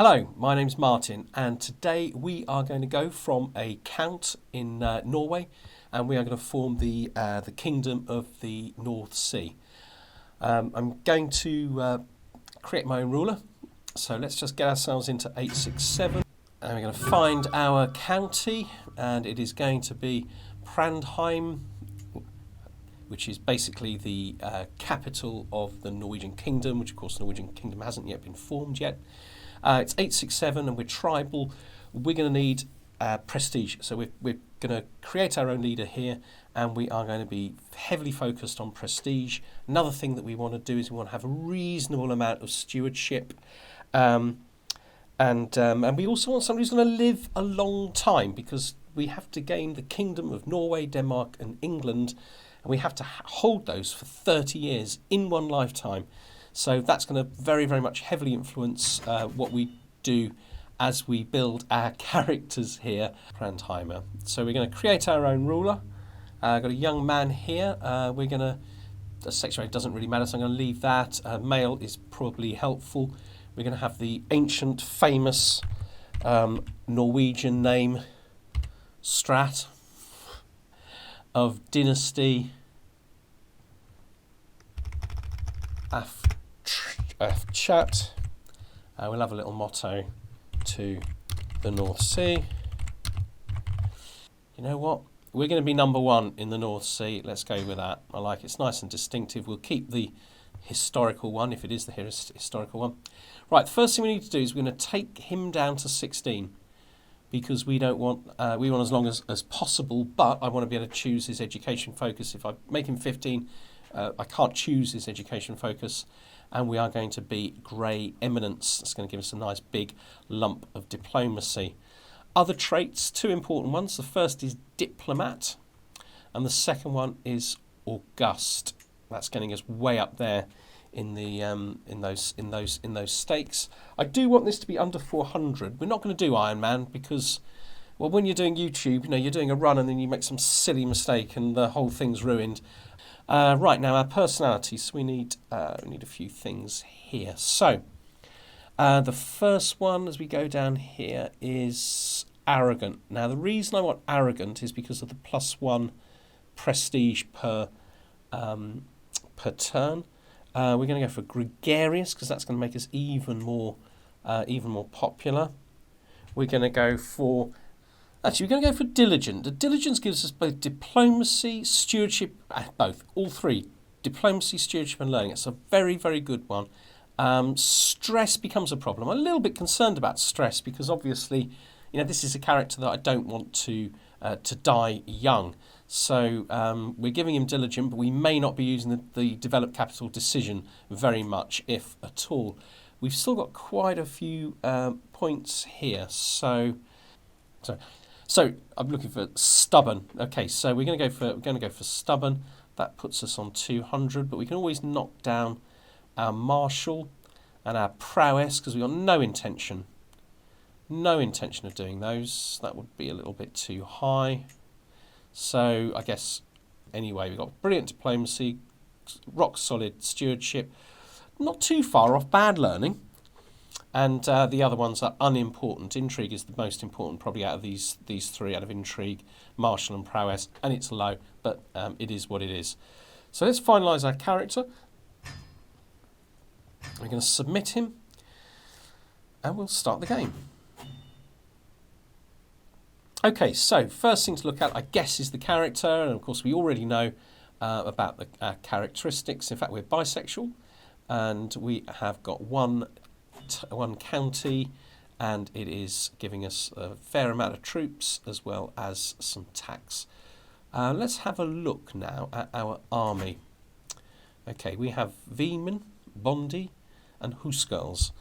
Hello, my name's Martin, and today we are going to go from a count in Norway, and we are going to form the Kingdom of the North Sea. I'm going to create my own ruler, so let's just get ourselves into 867, and we're going to find our county, and it is going to be Prandheim, which is basically the capital of the Norwegian Kingdom, which of course the Norwegian Kingdom hasn't yet been formed yet. It's 867 and we're tribal. We're going to need prestige. So we're going to create our own leader here, and we are going to be heavily focused on prestige. Another thing that we want to do is we want to have a reasonable amount of stewardship. And we also want somebody who's going to live a long time, because we have to gain the Kingdom of Norway, Denmark and England, and we have to hold those for 30 years in one lifetime. So that's going to very, very much heavily influence what we do as we build our characters here, Prandheimer. So we're going to create our own ruler. I've got a young man here. We're going to, the sexuality doesn't really matter, so I'm going to leave that. Male is probably helpful. We're going to have the ancient, famous Norwegian name, Strat, of dynasty Chat. We'll have a little motto to the North Sea. You know what? We're going to be number one in the North Sea. Let's go with that. I like it. It's nice and distinctive. We'll keep the historical one if it is the historical one. Right, the first thing we need to do is we're going to take him down to 16, because we don't want we want as long as possible, but I want to be able to choose his education focus. If I make him 15, I can't choose his education focus. And we are going to be grey eminence. That's going to give us a nice big lump of diplomacy. Other traits, two important ones. The first is diplomat, and the second one is august. That's getting us way up there in the in those stakes. I do want this to be under 400. We're not going to do Iron Man because, well, when you're doing YouTube, you're doing a run and then you make some silly mistake and the whole thing's ruined. Right, now our personalities, we need a few things here. So the first one as we go down here is arrogant. Now the reason I want arrogant is because of the +1 prestige per turn. We're going to go for gregarious because that's going to make us even more popular. We're going to go for Actually, we're going to go for diligent. The diligence gives us both diplomacy, stewardship, both, all three. Diplomacy, stewardship and learning. It's a very, very good one. Stress becomes a problem. I'm a little bit concerned about stress because obviously, this is a character that I don't want to die young. So we're giving him diligent, but we may not be using the develop capital decision very much, if at all. We've still got quite a few points here. So I'm looking for stubborn. Okay, so we're going to go for stubborn. That puts us on 200, but we can always knock down our martial and our prowess because we've got no intention of doing those. That would be a little bit too high. So I guess anyway, we've got brilliant diplomacy, rock solid stewardship, not too far off bad learning. And the other ones are unimportant. Intrigue is the most important probably out of these three, out of intrigue, martial and prowess, and it's low, but it is what it is. So let's finalise our character. We're going to submit him, and we'll start the game. Okay, so first thing to look at, I guess, is the character, and of course we already know about the characteristics. In fact, we're bisexual, and we have got one county, and it is giving us a fair amount of troops as well as some tax. Let's have a look now at our army. Okay, we have Veemen, Bondi and Huskarls.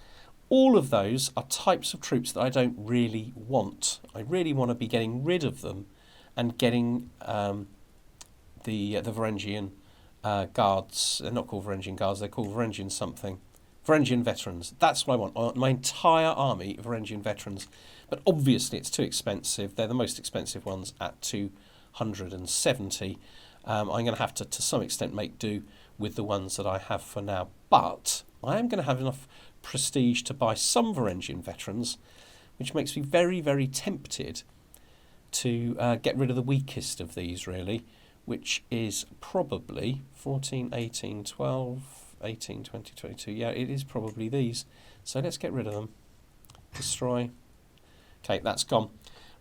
All of those are types of troops that I don't really want. I really want to be getting rid of them and getting the Varangian guards. They're not called Varangian guards, they're called Varangian something. Varangian veterans. That's what I want. I want my entire army of Varangian veterans. But obviously it's too expensive. They're the most expensive ones at 270. I'm going to have to some extent make do with the ones that I have for now. But I am going to have enough prestige to buy some Varangian veterans, which makes me very, very tempted to get rid of the weakest of these, really, which is probably 14, 18, 12, 18, 20, 22. Yeah, it is probably these. So let's get rid of them. Destroy. Okay, that's gone.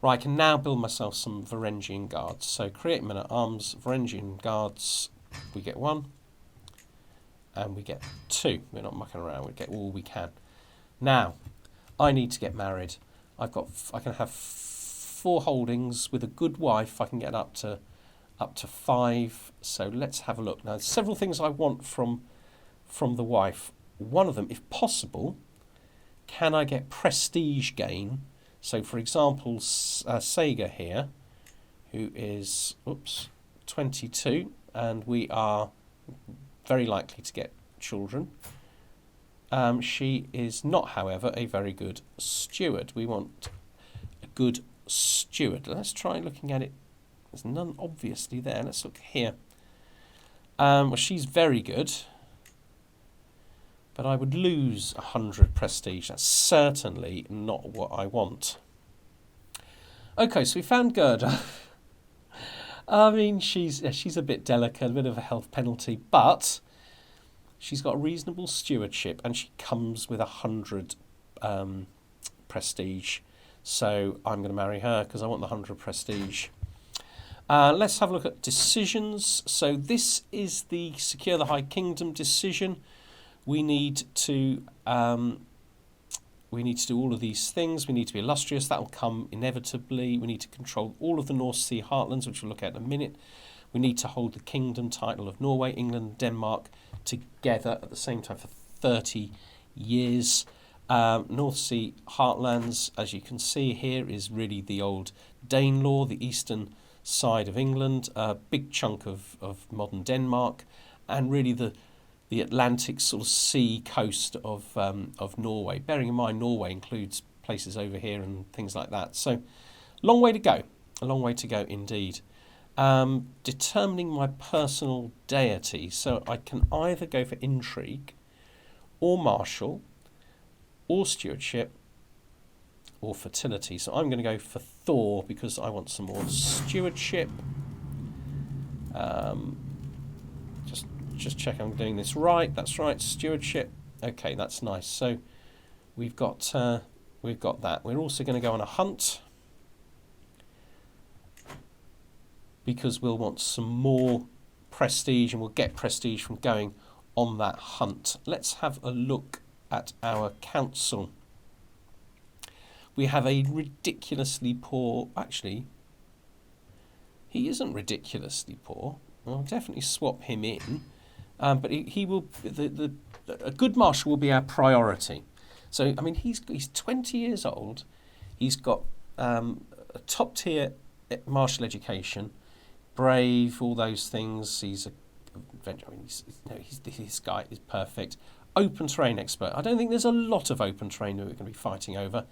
Right, I can now build myself some Varangian guards. So create men-at-arms, Varangian guards. We get 1. And we get 2. We're not mucking around. We get all we can. Now, I need to get married. I can have 4 holdings with a good wife. I can get up to 5. So let's have a look. Now, there's several things I want from the wife. One of them, if possible, can I get prestige gain? So, for example, Sega here, who is 22, and we are very likely to get children. She is not, however, a very good steward. We want a good steward. Let's try looking at it. There's none obviously there. Let's look here. Well, she's very good, but I would lose 100 prestige. That's certainly not what I want. Okay, so we found Gerda. I mean, she's a bit delicate, a bit of a health penalty, but she's got reasonable stewardship, and she comes with 100 prestige. So I'm going to marry her because I want the 100 prestige. Let's have a look at decisions. So this is the Secure the High Kingdom decision. We need to do all of these things. We need to be illustrious. That will come inevitably. We need to control all of the North Sea heartlands, which we'll look at in a minute. We need to hold the kingdom title of Norway, England, and Denmark together at the same time for 30 years. North Sea heartlands, as you can see here, is really the old Danelaw, the eastern side of England, a big chunk of modern Denmark, and really the Atlantic sort of sea coast of Norway. Bearing in mind Norway includes places over here and things like that. So, long way to go. A long way to go indeed. Determining my personal deity. So I can either go for intrigue, or martial, or stewardship, or fertility. So I'm going to go for Thor because I want some more stewardship. Just check I'm doing this right. That's right, stewardship. Okay, that's nice. So we've got that. We're also going to go on a hunt because we'll want some more prestige, and we'll get prestige from going on that hunt. Let's have a look at our council. We have a ridiculously poor. Actually, he isn't ridiculously poor. I'll definitely swap him in. But he will. A good marshal will be our priority. So I mean, he's 20 years old. He's got a top tier martial education, brave, all those things. This guy is perfect. Open terrain expert. I don't think there's a lot of open terrain that we're going to be fighting over.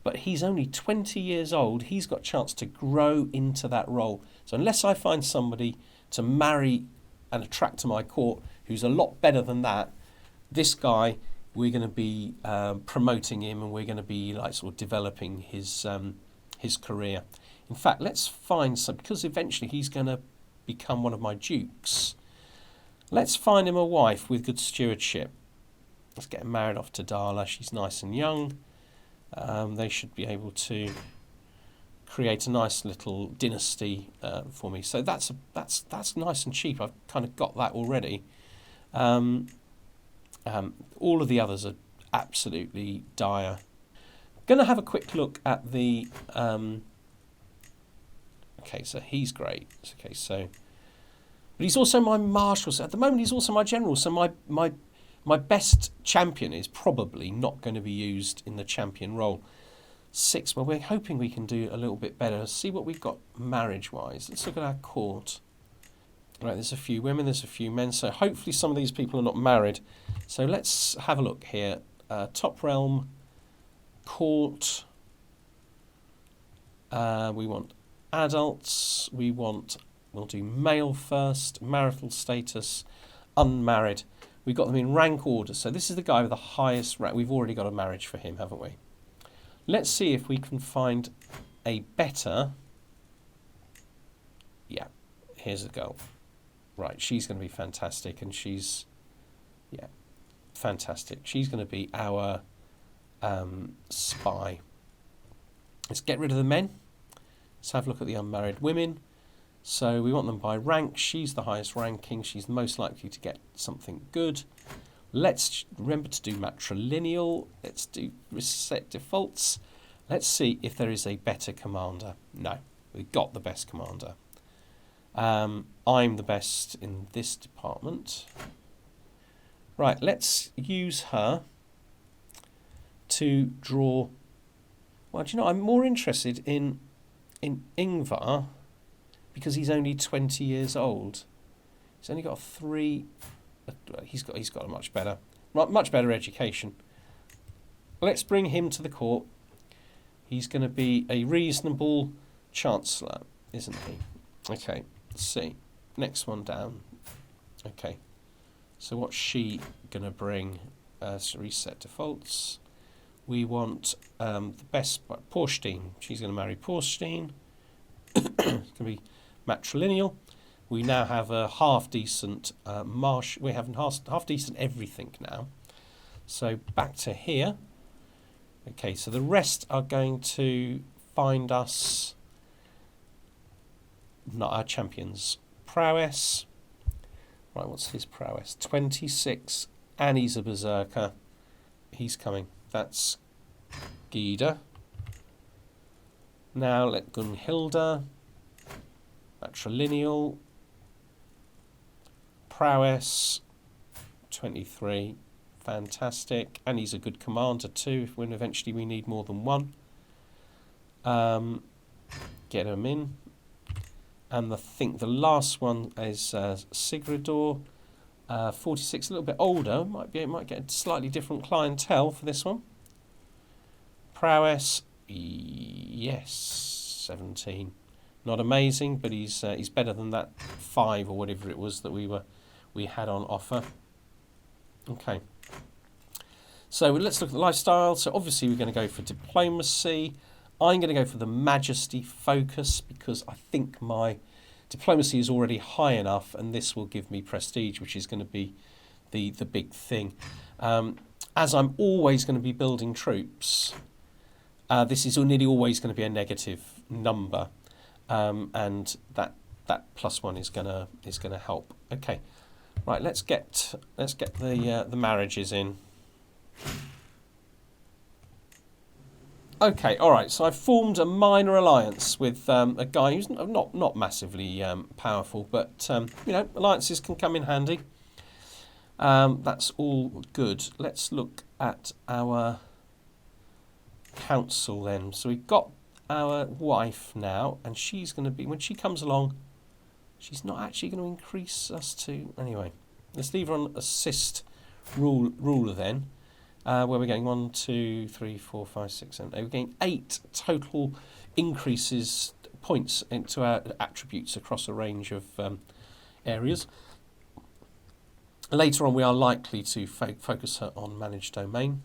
But he's only 20 years old. He's got a chance to grow into that role. So unless I find somebody to marry and attract to my court who's a lot better than that, this guy, we're going to be promoting him, and we're going to be like sort of developing his career. In fact, let's find some, because eventually he's going to become one of my dukes. Let's find him a wife with good stewardship. Let's get him married off to Darla. She's nice and young. They should be able to create a nice little dynasty for me. So that's nice and cheap. I've kind of got that already. All of the others are absolutely dire. Going to have a quick look at the. Okay, so he's great. Okay, so, but he's also my marshal. So at the moment, he's also my general. So my best champion is probably not going to be used in the champion role. 6. Well, we're hoping we can do a little bit better. Let's see what we've got marriage-wise. Let's look at our court. Right, there's a few women, there's a few men. So hopefully some of these people are not married. So let's have a look here. Top realm, court. We want adults. We'll do male first. Marital status, unmarried. We've got them in rank order. So this is the guy with the highest rank. We've already got a marriage for him, haven't we? Let's see if we can find a better... Yeah, here's a girl. Right, she's going to be fantastic, and she's... Yeah, fantastic. She's going to be our spy. Let's get rid of the men. Let's have a look at the unmarried women. So we want them by rank. She's the highest ranking. She's most likely to get something good. Let's remember to do matrilineal. Let's do reset defaults. Let's see if there is a better commander. No, we've got the best commander. I'm the best in this department. Right, let's use her to draw... Well, do you know, I'm more interested in Ingvar because he's only 20 years old. He's only got 3... He's got a much better education. Let's bring him to the court. He's going to be a reasonable chancellor, isn't he? Okay, let's see. Next one down. Okay, so what's she going to bring? Reset defaults. We want the best... Porstein. She's going to marry Porstein. It's going to be matrilineal. We now have a half-decent marsh. We have half-decent everything now. So back to here. Okay, so the rest are going to find us... Not our champions. Prowess. Right, what's his prowess? 26. And he's a berserker. He's coming. That's Gida. Now let Gunhilda. Matrilineal. Prowess. 23. Fantastic. And he's a good commander too, when eventually we need more than one. Get him in. And I think the last one is Sigridor. 46, a little bit older. Might get a slightly different clientele for this one. Prowess, yes, 17. Not amazing, but he's better than that 5 or whatever it was that we had on offer. Okay. So let's look at the lifestyle. So obviously we're going to go for diplomacy. I'm going to go for the majesty focus because I think my diplomacy is already high enough, and this will give me prestige, which is going to be the big thing. As I'm always going to be building troops, this is nearly always going to be a negative number, and that +1 is going to help. Okay, right. Let's get the marriages in. Okay, all right. So I've formed a minor alliance with a guy who's not massively powerful, but you know, alliances can come in handy. That's all good. Let's look at our council then. So we've got our wife now, and she's going to be, when she comes along, she's not actually going to increase us to... Anyway, let's leave her on assist ruler then. Where we're getting 1, 2, 3, 4, 5, 6, 7, 8. We're getting 8 total increases points into our attributes across a range of areas. Later on, we are likely to focus her on managed domain.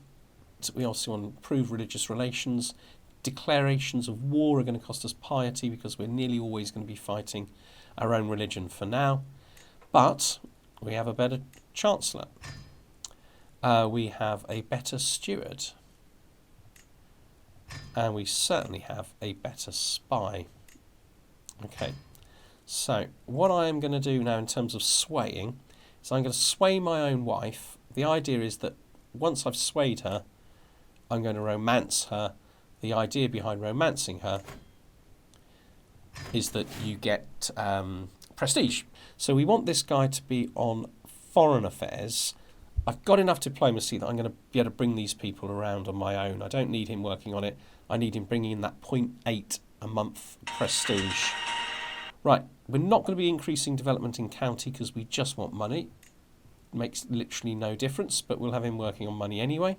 So we also want to improve religious relations. Declarations of war are going to cost us piety because we're nearly always going to be fighting our own religion for now. But we have a better chancellor. We have a better steward. And we certainly have a better spy. Okay, so what I am going to do now in terms of swaying is I'm going to sway my own wife. The idea is that once I've swayed her, I'm going to romance her. The idea behind romancing her is that you get prestige. So we want this guy to be on foreign affairs. I've got enough diplomacy that I'm going to be able to bring these people around on my own. I don't need him working on it. I need him bringing in that 0.8 a month prestige. Right, we're not going to be increasing development in county because we just want money. Makes literally no difference, but we'll have him working on money anyway.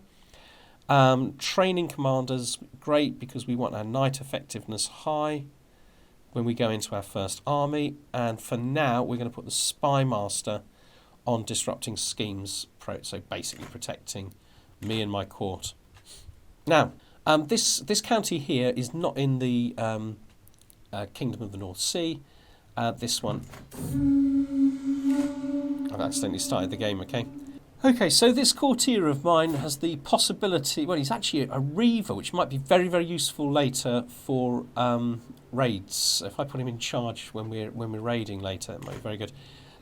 Training commanders, great, because we want our knight effectiveness high when we go into our first army. And for now, we're going to put the spy master on disrupting schemes, so basically protecting me and my court. Now, this county here is not in the Kingdom of the North Sea. This one, I've accidentally started the game, okay? Okay, so this courtier of mine has the possibility, well, he's actually a reaver, which might be very, very useful later for raids. If I put him in charge when we're raiding later, it might be very good.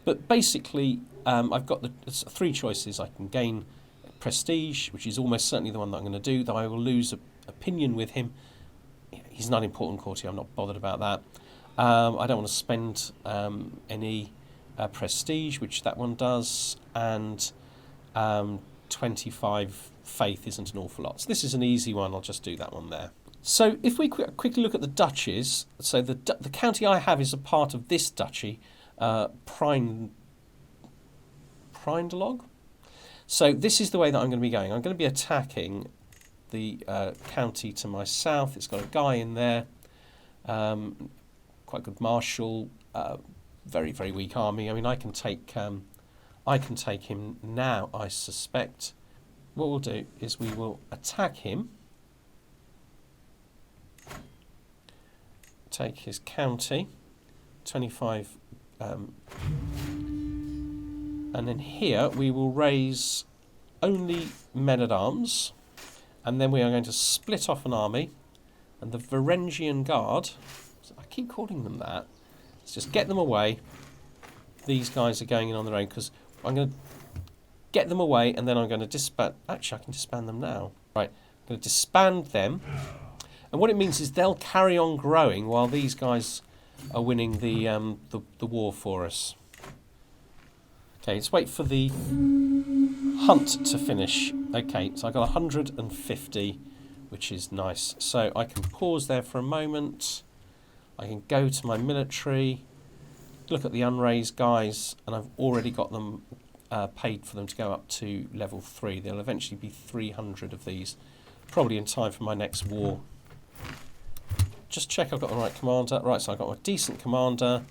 But basically, I've got it's 3 choices. I can gain prestige, which is almost certainly the one that I'm going to do, though I will lose opinion with him. He's not an important courtier, I'm not bothered about that. I don't want to spend any prestige, which that one does, and 25 faith isn't an awful lot. So this is an easy one, I'll just do that one there. So if we quickly look at the duchies, so the county I have is a part of this duchy, Prindelog. So this is the way that I'm going to be going. I'm going to be attacking the county to my south. It's got a guy in there, quite good marshal, very, very weak army. I mean, I can take him now, I suspect. What we'll do is we will attack him, take his county, 25, and then here we will raise only men-at-arms, and then we are going to split off an army, and the Varangian Guard, I keep calling them that, let's just get them away. These guys are going in on their own, because I'm going to get them away, and then I'm going to disband. Actually, I can disband them now. Right, I'm going to disband them, and what it means is they'll carry on growing while these guys are winning the war for us. Okay, let's wait for the hunt to finish. Okay, so I got 150, which is nice. So I can pause there for a moment. I can go to my military, look at the unraised guys, and I've already got them paid for them to go up to level 3. There'll eventually be 300 of these, probably in time for my next war. Just check I've got the right commander. Right, so I've got a decent commander.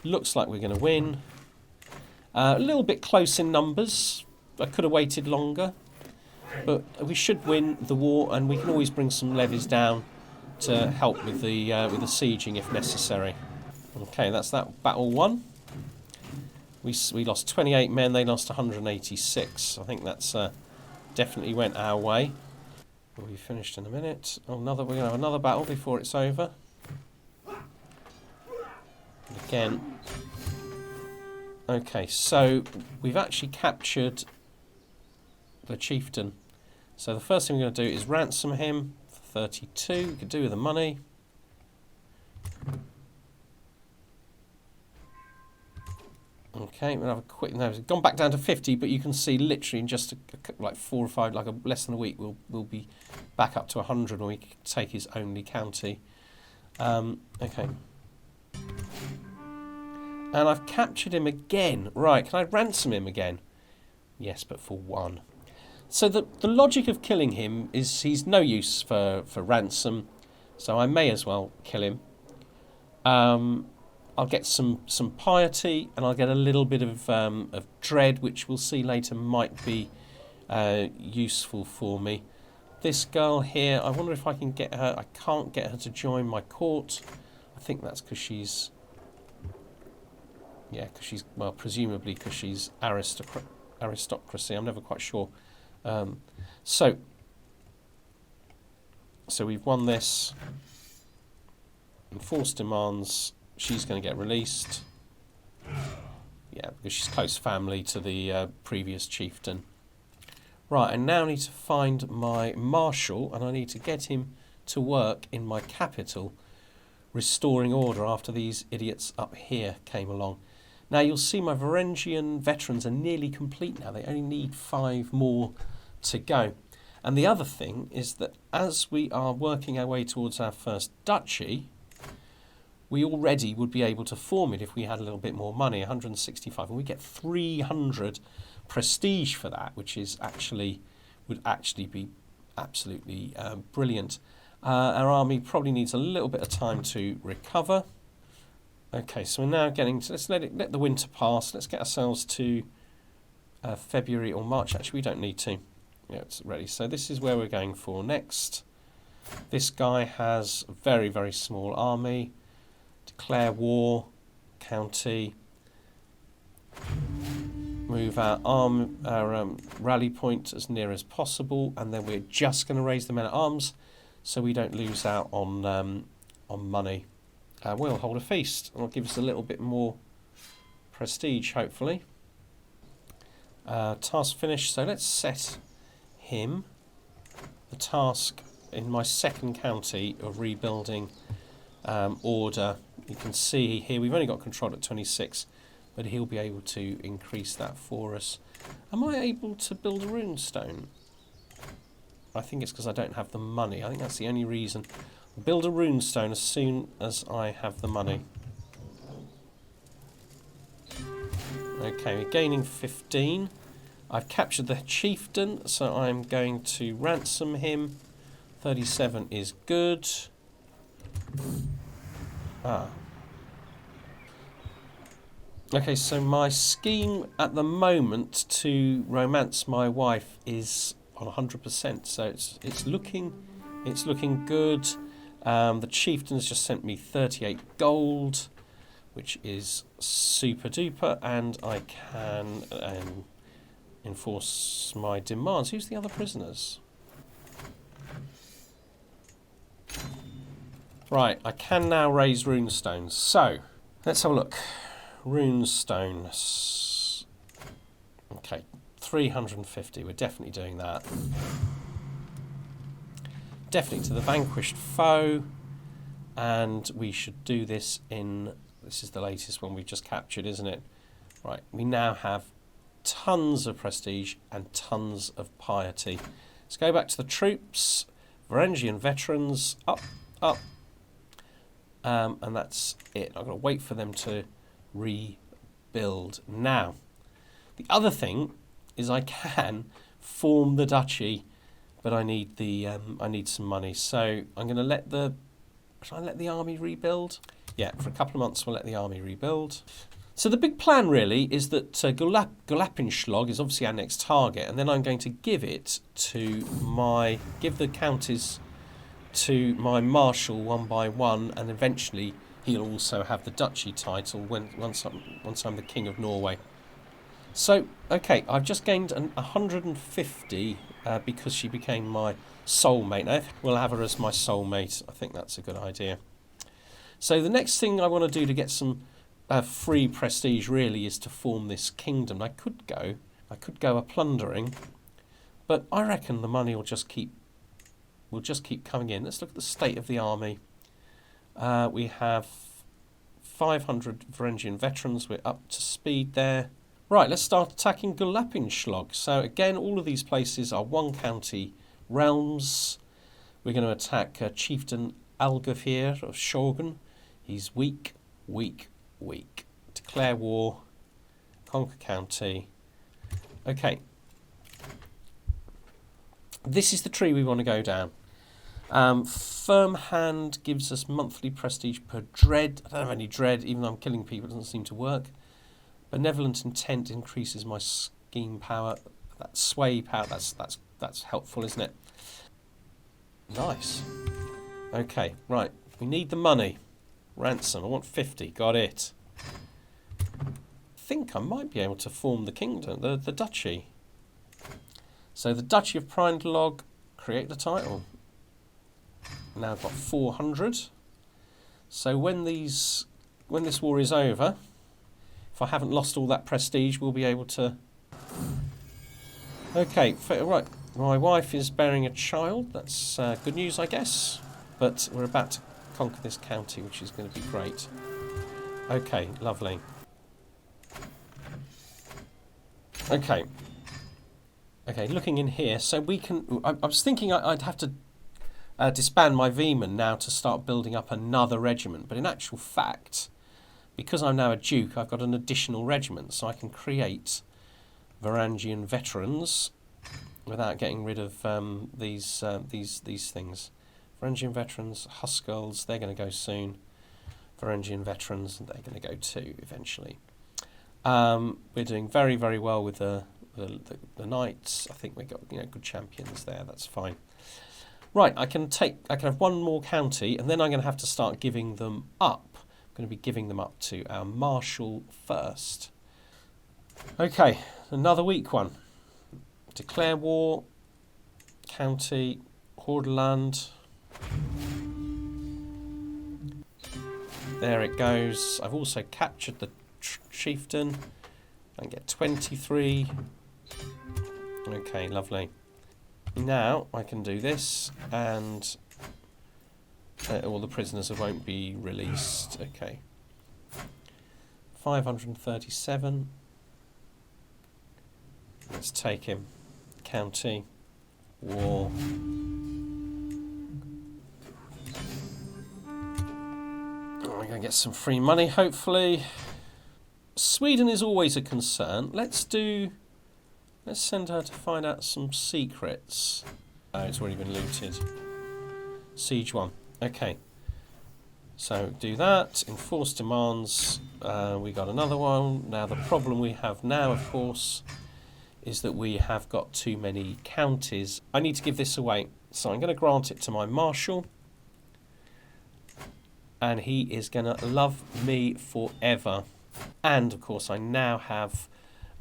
Looks like we're going to win. A little bit close in numbers. I could have waited longer, but we should win the war, and we can always bring some levies down to help with the sieging if necessary. Okay, that's that battle won. We lost 28 men, they lost 186. I think that's definitely went our way. We'll be finished in a minute. We're going to have another battle before it's over. And again. Okay, so we've actually captured the chieftain. So the first thing we're going to do is ransom him for 32. We could do with the money. Okay, we'll have a quick. No, it's gone back down to 50, but you can see literally in just like 4 or 5, less than a week, we'll be back up to 100 when we take his only county. Okay. And I've captured him again. Right, can I ransom him again? Yes, but for 1. So the logic of killing him is he's no use for ransom, so I may as well kill him. I'll get some piety, and I'll get a little bit of dread, which we'll see later might be useful for me. This girl here, I wonder if I can get her. I can't get her to join my court. I think that's because she's... Yeah, because she's, well, presumably because she's aristocracy. I'm never quite sure. So we've won this. Enforced demands. She's going to get released. Yeah, because she's close family to the previous chieftain. Right, I now need to find my marshal, and I need to get him to work in my capital, restoring order after these idiots up here came along. Now you'll see my Varangian veterans are nearly complete now. They only need 5 more to go. And the other thing is that as we are working our way towards our first duchy, we already would be able to form it if we had a little bit more money, 165, and we get 300 prestige for that, which is would actually be absolutely brilliant. Our army probably needs a little bit of time to recover. Okay, so we're now getting to, let's let the winter pass. Let's get ourselves to February or March. Actually, we don't need to. Yeah, it's ready. So this is where we're going for next. This guy has a very, very small army. Declare war, county. Move our rally point as near as possible, and then we're just going to raise the men at arms, so we don't lose out on money. We'll hold a feast, and it'll give us a little bit more prestige, hopefully. Task finished. So let's set him the task in my second county of rebuilding order. You can see here we've only got control at 26. But he'll be able to increase that for us. Am I able to build a runestone? I think it's because I don't have the money. I think that's the only reason. Build a runestone as soon as I have the money. Okay, we're gaining 15. I've captured the chieftain, so I'm going to ransom him. 37 is good. Okay, so my scheme at the moment to romance my wife is on 100%. So it's looking good. The chieftain's just sent me 38 gold, which is super duper, and I can enforce my demands. Who's the other prisoners? Right, I can now raise runestones. So let's have a look. Runestones. Okay, 350. We're definitely doing that. Definitely to the vanquished foe. And we should do this in... This is the latest one we've just captured, isn't it? Right, we now have tons of prestige and tons of piety. Let's go back to the troops. Varangian veterans. Up, up. And that's it. I've got to wait for them to rebuild. Now, the other thing is I can form the duchy, but I need the I need some money. So I'm going to let the... Should I let the army rebuild? Yeah, for a couple of months we'll let the army rebuild. So the big plan really is that Gulapinschlag is obviously our next target, and then I'm going to give it to give the counties to my marshal one by one, and eventually he'll also have the duchy title once I'm the king of Norway. So, okay, I've just gained 150 because she became my soulmate. Now, we'll have her as my soulmate. I think that's a good idea. So the next thing I want to do to get some free prestige really is to form this kingdom. I could go a plundering, but I reckon the money will just keep coming in. Let's look at the state of the army. We have 500 Varangian veterans. We're up to speed there. Right, let's start attacking Gulapinschlag. So again, all of these places are one county realms. We're going to attack Chieftain Algafir of Shogun. He's weak, weak, weak. Declare war. Conquer county. Okay. This is the tree we want to go down. Firm hand gives us monthly prestige per dread. I don't have any dread, even though I'm killing people. It doesn't seem to work. Benevolent intent increases my scheme power. That sway power. That's helpful, isn't it? Nice. Okay, right. We need the money. Ransom. I want 50. Got it. I think I might be able to form the kingdom, the duchy. So the Duchy of Prindelog, create the title. Now I've got 400. So when this war is over, if I haven't lost all that prestige, we'll be able to... Okay, right. My wife is bearing a child. That's good news, I guess. But we're about to conquer this county, which is going to be great. Okay, lovely. Okay. Okay, looking in here, so we can... I was thinking I'd have to disband my Veman now to start building up another regiment, but in actual fact, because I'm now a duke, I've got an additional regiment, so I can create Varangian veterans without getting rid of these things. Varangian veterans, Huskarls, they're going to go soon. Varangian veterans, they're going to go too eventually. We're doing very, very well with the the knights. I think we got, you know, good champions there. That's fine. Right, I can have one more county, and then I'm going to have to start giving them up. I'm going to be giving them up to our marshal first. Okay, another weak one. Declare war, county, Hordaland. There it goes. I've also captured the chieftain. I can get 23. Okay, lovely. Now I can do this, and all the prisoners won't be released. Okay. 537. Let's take him. County. War. We're going to get some free money, hopefully. Sweden is always a concern. Let's send her to find out some secrets. Oh, it's already been looted. Siege 1. Okay. So do that. Enforce demands. We got another one. Now the problem we have now, of course, is that we have got too many counties. I need to give this away. So I'm going to grant it to my marshal. And he is going to love me forever. And, of course, I now have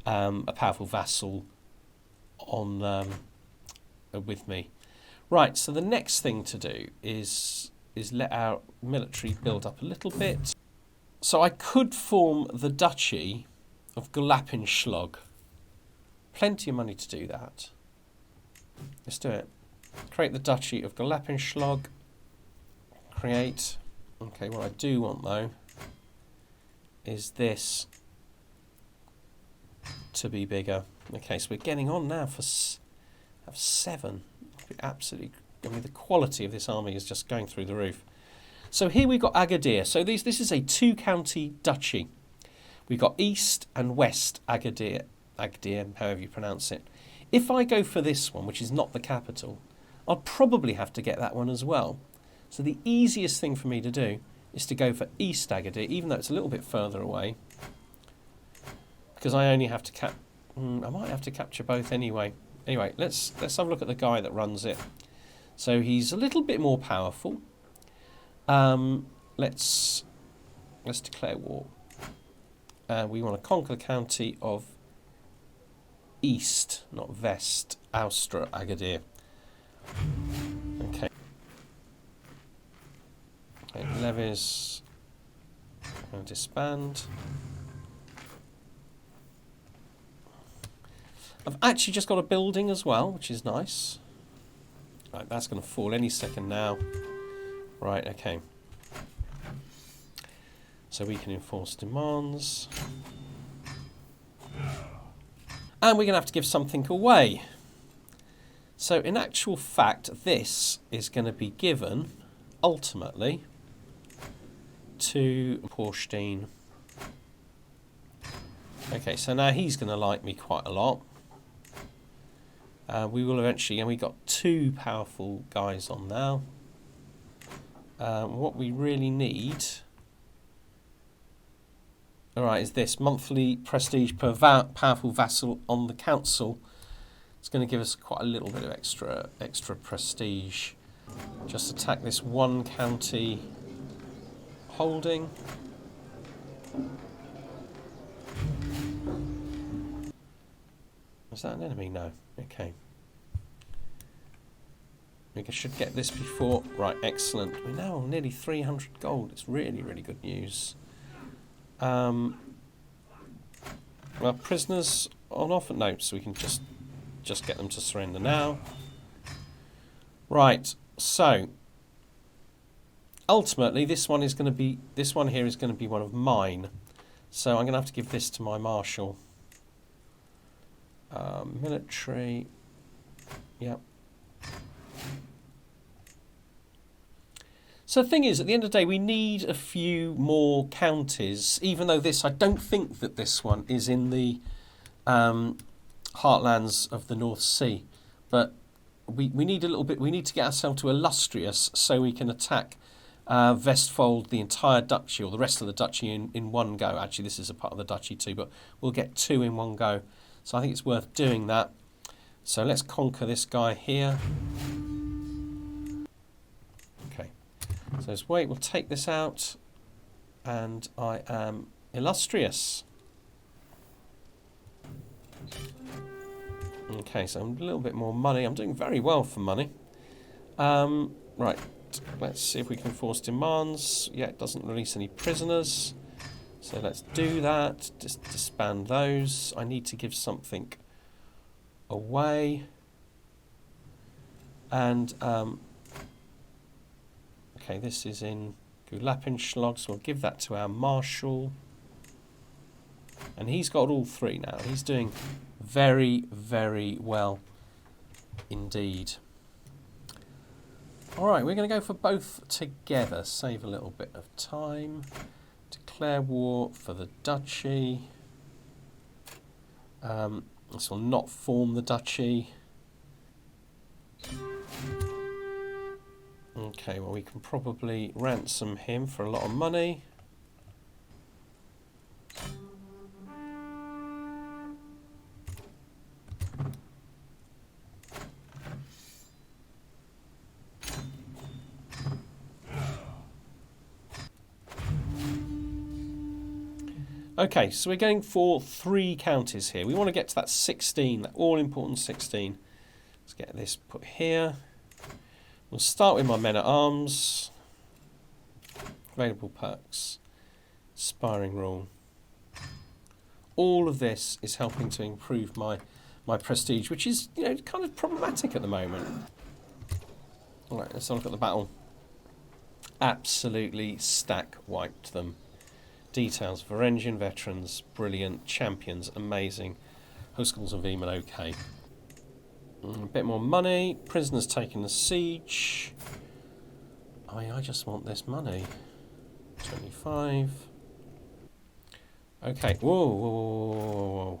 a powerful vassal on with me. Right, so the next thing to do is let our military build up a little bit. So I could form the Duchy of Gulapenschlag. Plenty of money to do that. Let's do it. Create the Duchy of Gulapenschlag. Create. Okay, what I do want, though, is this to be bigger. Okay, so we're getting on now for have 7. Absolutely, I mean, the quality of this army is just going through the roof. So here we've got Agadir. So this is a 2-county duchy. We've got East and West Agadir, however you pronounce it. If I go for this one, which is not the capital, I'll probably have to get that one as well. So the easiest thing for me to do is to go for East Agadir, even though it's a little bit further away. Because I only have to I might have to capture both anyway. Anyway, let's have a look at the guy that runs it. So he's a little bit more powerful. Let's declare war. We want to conquer the county of East, not West, Austra Agadir. Okay. Levies. And disband. I've actually just got a building as well, which is nice. Right, that's going to fall any second now. Right, okay. So we can enforce demands. And we're going to have to give something away. So in actual fact, this is going to be given, ultimately, to Porstein. Okay, so now he's going to like me quite a lot. We will eventually, and we got 2 powerful guys on now. What we really need, alright, is this monthly prestige per powerful vassal on the council. It's going to give us quite a little bit of extra prestige. Just attack this 1 county holding. Is that an enemy? No. Okay. We should get this before. Right, excellent. We're now on nearly 300 gold. It's really, really good news. Well, prisoners on offer. No, so we can just get them to surrender now. Right. So ultimately, this one here is going to be one of mine. So I'm going to have to give this to my marshal. Military. Yep. So the thing is, at the end of the day, we need a few more counties, even though I don't think that this one is in the heartlands of the North Sea. But we need a little bit, we need to get ourselves to Illustrious so we can attack Vestfold, the entire duchy, or the rest of the duchy in one go. Actually, this is a part of the duchy too, but we'll get 2 in one go. So I think it's worth doing that. So let's conquer this guy here. Okay. So let's wait. We'll take this out. And I am illustrious. Okay, so I'm a little bit more money. I'm doing very well for money. Right. Let's see if we can force demands. Yeah, it doesn't release any prisoners. So let's do that. Just disband those. I need to give something away. And, okay, this is in Gulapinschlag, so we'll give that to our marshal. And he's got all three now. He's doing very, very well indeed. Alright, we're going to go for both together. Save a little bit of time. Declare war for the duchy. This will not form the duchy. Okay, well we can probably ransom him for a lot of money. Okay, so we're going for 3 counties here. We want to get to that 16, that all-important 16. Let's get this put here. We'll start with my men-at-arms. Available perks. Inspiring rule. All of this is helping to improve my prestige, which is, you know, kind of problematic at the moment. All right, let's have a look at the battle. Absolutely stack-wiped them. Details, Varangian veterans, brilliant. Champions, amazing. Huskels and Veman, okay. A bit more money. Prisoners taking the siege. I just want this money. 25. Okay. Whoa, whoa, whoa, whoa, whoa.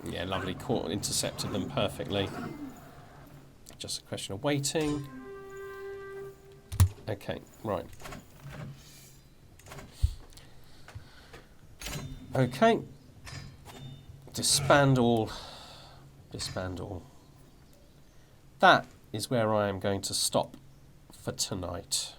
Yeah, lovely. Caught and intercepted them perfectly. Just a question of waiting. Okay, right. Okay. Disband all. Disband all. That is where I am going to stop for tonight.